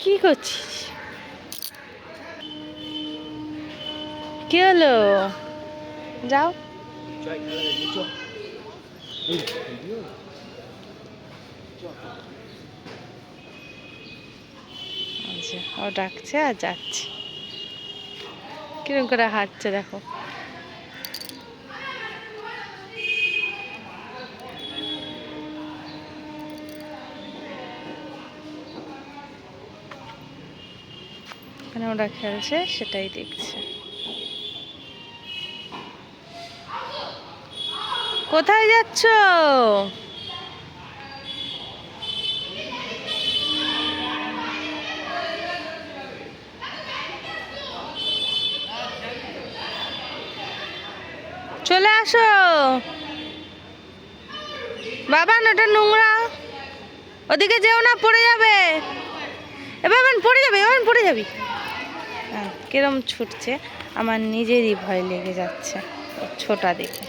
কি করছিস? কি হলো? যাও। আচ্ছা, ও ডাকছে আর যাচ্ছে। কিরকম করে হাঁটছে দেখো। এখানে ওরা খেলছে, সেটাই দেখছে। কোথায় যাচ্ছ? চলে আসো বাবা, ওটা নোংরা, ওদিকে যেও না, পড়ে যাবে। এবার পড়ে যাবে, এবার পড়ে যাবি। হ্যাঁ, কিরম ছুটছে, আমার নিজেরই ভয় লেগে যাচ্ছে ছোটা দেখে।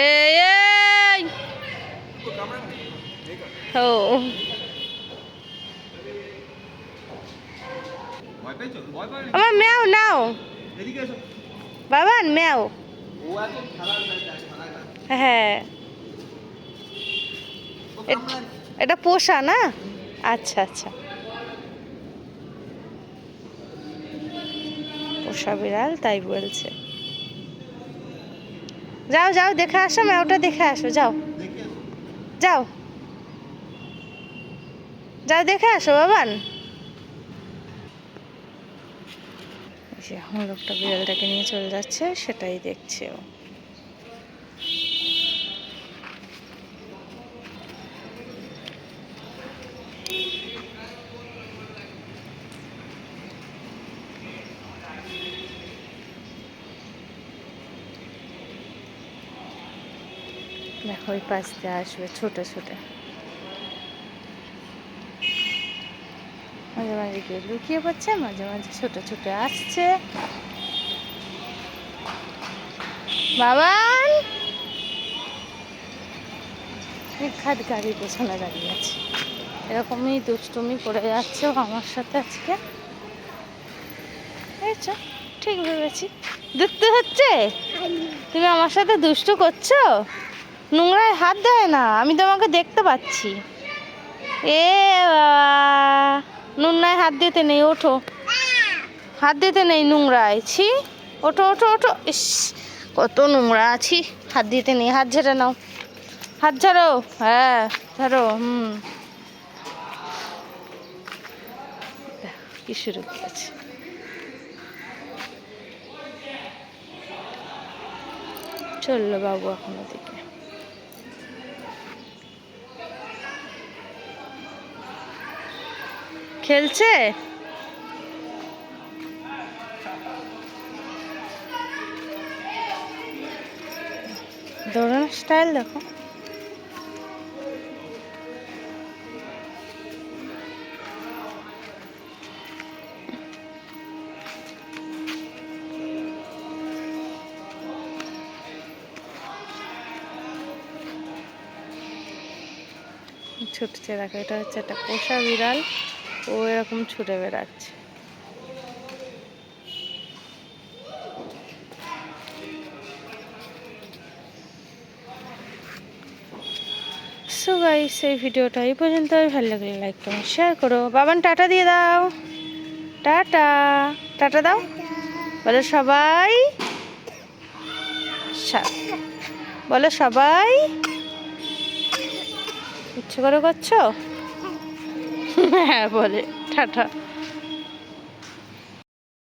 এই এই ও আমার ম্যাও নাও বাবান, ম্যাও। হ্যাঁ, এটা পোষা না? আচ্ছা আচ্ছা, পোষা বিড়াল তাই বলছে। যাও যাও, দেখে আসো, ম্যাওটা দেখে আসো, যাও যাও যাও, দেখে আসো বাবান। এখন লোকটা বিড়ালটাকে নিয়ে চলে যাচ্ছে, সেটাই দেখছে ও। দেখো ওই পাশ দিয়ে আসবে ছুটে ছুটে, মাঝে মাঝে গিয়ে লুকিয়ে পড়ছে, মাঝে মাঝে ছুটে ছুটে আসছে। বাবান খাট গাড়ির পেছনে দাঁড়িয়ে আছে, এরকমই দুষ্টুমি করে যাচ্ছে ও আমার সাথে আজকে। বুঝছো, ঠিক ভেবেছি। দেখতে হচ্ছে তুমি আমার সাথে দুষ্টু করছো, নোংরায় হাত দেয় না, আমি তোমাকে দেখতে পাচ্ছি। এ নোংরায় হাত দিতে নেই, ওঠো, হাত দিতে নেই নোংরায়, ছি, ওঠো ওঠো ওঠো। ইস, কত নোংরা আছি, হাত দিতে নেই, হাত ঝেড়ে নাও, হাত ঝাড়ো, হ্যাঁ ঝাড়ো। কি শুরু করেছে, চললো বাবু এখন ওদিকে। খেলছে, দৌড়ানোর স্টাইল দেখো। ছুটছে দেখো, এটা হচ্ছে একটা পোষা বিড়াল, ও এরকম ছুটে বেড়াচ্ছে। সো গাইস, এই ভিডিওটা এই পর্যন্ত, ভালো লাগলে লাইক করো, শেয়ার করো। বাবান টাটা দিয়ে দাও, টাটা, টাটা দাও, বলো সবাই, বলো সবাই। ইচ্ছে করে করছো? হ্যাঁ বলে টাটা।